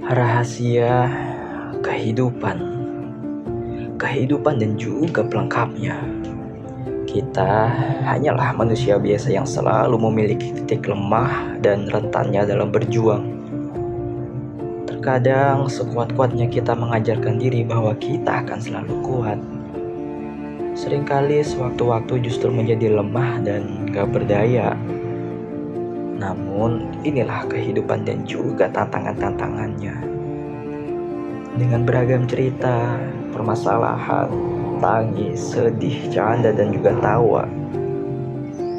Rahasia kehidupan, dan juga pelengkapnya. Kita hanyalah manusia biasa yang selalu memiliki titik lemah dan rentannya dalam berjuang. Terkadang sekuat-kuatnya kita mengajarkan diri bahwa kita akan selalu kuat. Seringkali sewaktu-waktu justru menjadi lemah dan gak berdaya. Namun inilah kehidupan dan juga tantangan-tantangannya. Dengan beragam cerita, permasalahan, tangis, sedih, canda, dan juga tawa.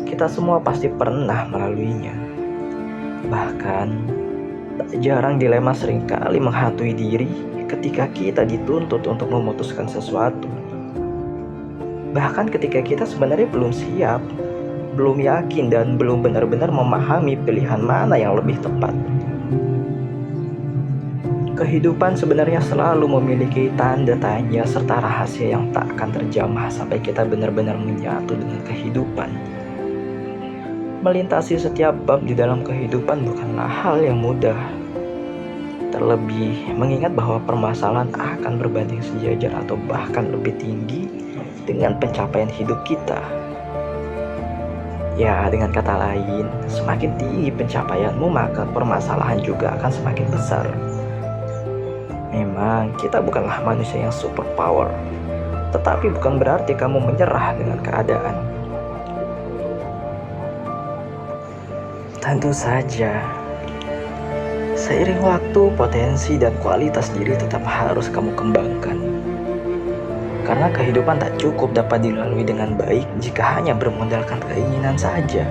Kita semua pasti pernah melaluinya. Bahkan, tak jarang dilema seringkali menghantui diri ketika kita dituntut untuk memutuskan sesuatu. Bahkan ketika kita sebenarnya belum siap, belum yakin, dan belum benar-benar memahami pilihan mana yang lebih tepat. Kehidupan sebenarnya selalu memiliki tanda tanya serta rahasia yang tak akan terjamah sampai kita benar-benar menyatu dengan kehidupan. Melintasi setiap bab di dalam kehidupan bukanlah hal yang mudah. Terlebih mengingat bahwa permasalahan akan berbanding sejajar atau bahkan lebih tinggi dengan pencapaian hidup kita. Ya, dengan kata lain, semakin tinggi pencapaianmu maka permasalahan juga akan semakin besar. Memang kita bukanlah manusia yang super power, tetapi bukan berarti kamu menyerah dengan keadaan. Tentu saja, seiring waktu, potensi dan kualitas diri tetap harus kamu kembangkan. Karena kehidupan tak cukup dapat dilalui dengan baik jika hanya bermodalkan keinginan saja.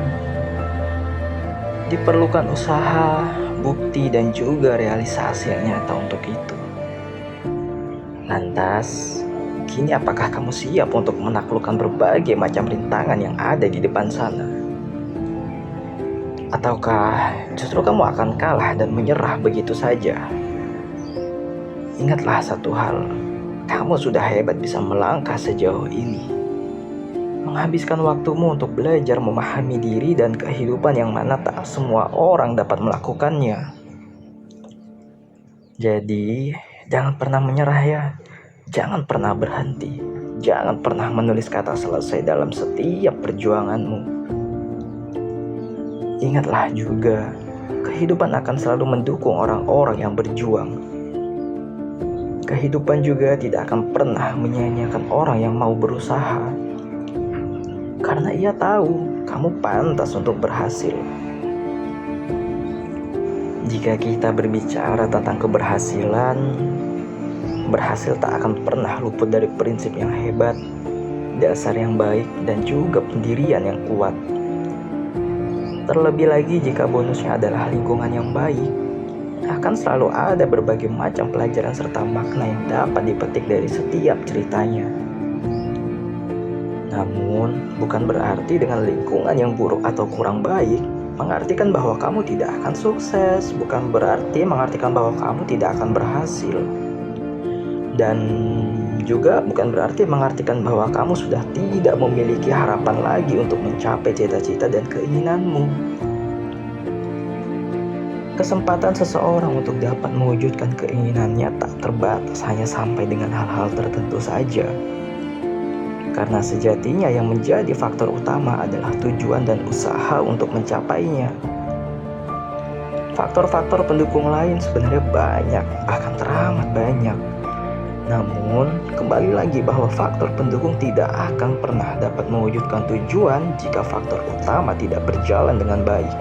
Diperlukan usaha, bukti, dan juga realisasi yang nyata untuk itu. Lantas, kini apakah kamu siap untuk menaklukkan berbagai macam rintangan yang ada di depan sana? Ataukah justru kamu akan kalah dan menyerah begitu saja? Ingatlah satu hal, kamu sudah hebat bisa melangkah sejauh ini. Menghabiskan waktumu untuk belajar memahami diri dan kehidupan yang mana tak semua orang dapat melakukannya. Jadi, jangan pernah menyerah ya. Jangan pernah berhenti. Jangan pernah menulis kata selesai dalam setiap perjuanganmu. Ingatlah juga, kehidupan akan selalu mendukung orang-orang yang berjuang. Kehidupan juga tidak akan pernah menyia-nyiakan orang yang mau berusaha. Karena ia tahu kamu pantas untuk berhasil. Jika kita berbicara tentang keberhasilan, berhasil tak akan pernah luput dari prinsip yang hebat, dasar yang baik, dan juga pendirian yang kuat. Terlebih lagi jika bonusnya adalah lingkungan yang baik, akan selalu ada berbagai macam pelajaran serta makna yang dapat dipetik dari setiap ceritanya. Namun, bukan berarti dengan lingkungan yang buruk atau kurang baik mengartikan bahwa kamu tidak akan sukses, bukan berarti mengartikan bahwa kamu tidak akan berhasil. Dan juga bukan berarti mengartikan bahwa kamu sudah tidak memiliki harapan lagi untuk mencapai cita-cita dan keinginanmu. Kesempatan seseorang untuk dapat mewujudkan keinginannya tak terbatas hanya sampai dengan hal-hal tertentu saja. Karena sejatinya yang menjadi faktor utama adalah tujuan dan usaha untuk mencapainya. Faktor-faktor pendukung lain sebenarnya banyak, bahkan teramat banyak. Namun, kembali lagi bahwa faktor pendukung tidak akan pernah dapat mewujudkan tujuan jika faktor utama tidak berjalan dengan baik.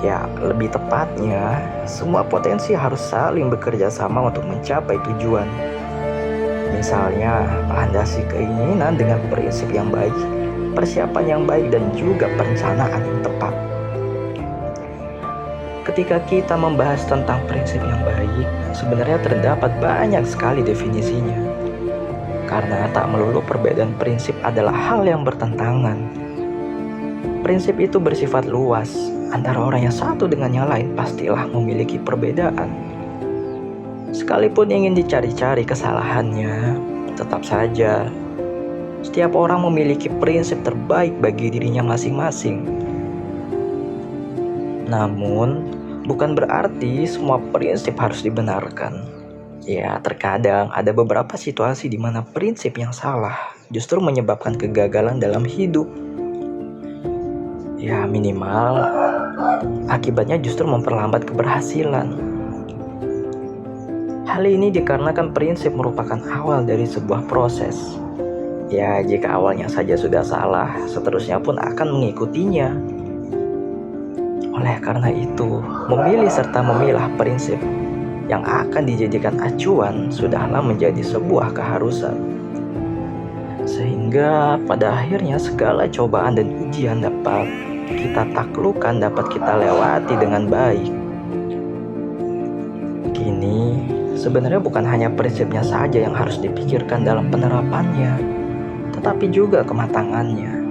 Ya, lebih tepatnya, semua potensi harus saling bekerja sama untuk mencapai tujuan. Misalnya, melandasi keinginan dengan prinsip yang baik, persiapan yang baik, dan juga perencanaan yang tepat. Ketika kita membahas tentang prinsip yang baik, sebenarnya terdapat banyak sekali definisinya. Karena tak melulu perbedaan prinsip adalah hal yang bertentangan. Prinsip itu bersifat luas, antara orang yang satu dengan yang lain pastilah memiliki perbedaan. Sekalipun ingin dicari-cari kesalahannya, tetap saja setiap orang memiliki prinsip terbaik bagi dirinya masing-masing. Namun, Bukan berarti semua prinsip harus dibenarkan. Ya, terkadang ada beberapa situasi di mana prinsip yang salah justru menyebabkan kegagalan dalam hidup. Ya, minimal akibatnya justru memperlambat keberhasilan. Hal ini dikarenakan prinsip merupakan awal dari sebuah proses. Ya, jika awalnya saja sudah salah, seterusnya pun akan mengikutinya. Oleh karena itu, memilih serta memilah prinsip yang akan dijadikan acuan sudahlah menjadi sebuah keharusan. Sehingga pada akhirnya segala cobaan dan ujian dapat kita taklukkan, dapat kita lewati dengan baik. Kini, sebenarnya bukan hanya prinsipnya saja yang harus dipikirkan dalam penerapannya, tetapi juga kematangannya.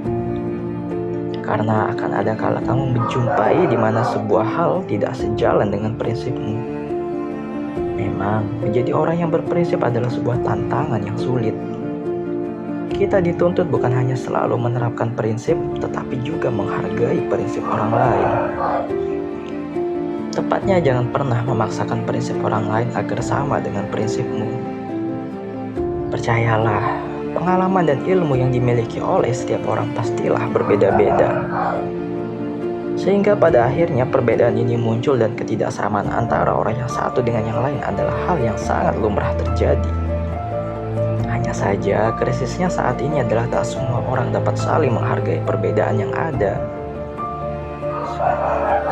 Karena akan ada kala kamu menjumpai di mana sebuah hal tidak sejalan dengan prinsipmu. Memang, menjadi orang yang berprinsip adalah sebuah tantangan yang sulit. Kita dituntut bukan hanya selalu menerapkan prinsip, tetapi juga menghargai prinsip orang lain. Tepatnya jangan pernah memaksakan prinsip orang lain agar sama dengan prinsipmu. Percayalah, pengalaman dan ilmu yang dimiliki oleh setiap orang pastilah berbeda-beda. Sehingga pada akhirnya perbedaan ini muncul dan ketidaksamaan antara orang yang satu dengan yang lain adalah hal yang sangat lumrah terjadi. Hanya saja krisisnya saat ini adalah tak semua orang dapat saling menghargai perbedaan yang ada.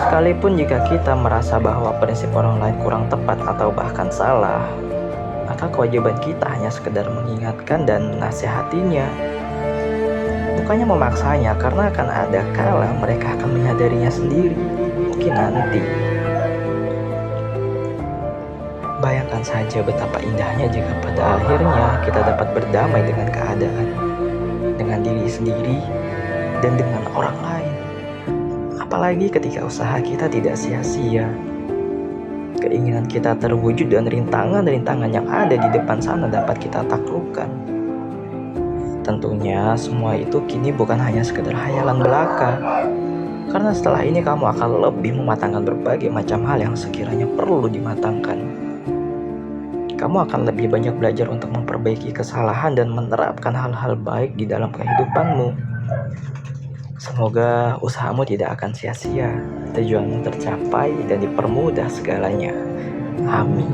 Sekalipun jika kita merasa bahwa prinsip orang lain kurang tepat atau bahkan salah, maka kewajiban kita hanya sekedar mengingatkan dan menasihatinya. Bukannya memaksanya, karena akan ada kala mereka akan menyadarinya sendiri. Mungkin nanti. Bayangkan saja betapa indahnya jika pada akhirnya kita dapat berdamai dengan keadaan, dengan diri sendiri, dan dengan orang lain. Apalagi ketika usaha kita tidak sia-sia. Keinginan kita terwujud dan rintangan-rintangan yang ada di depan sana dapat kita taklukkan. Tentunya semua itu kini bukan hanya sekedar hayalan belaka. Karena setelah ini kamu akan lebih mematangkan berbagai macam hal yang sekiranya perlu dimatangkan. Kamu akan lebih banyak belajar untuk memperbaiki kesalahan dan menerapkan hal-hal baik di dalam kehidupanmu. Semoga usahamu tidak akan sia-sia, tujuanmu tercapai dan dipermudah segalanya. Amin.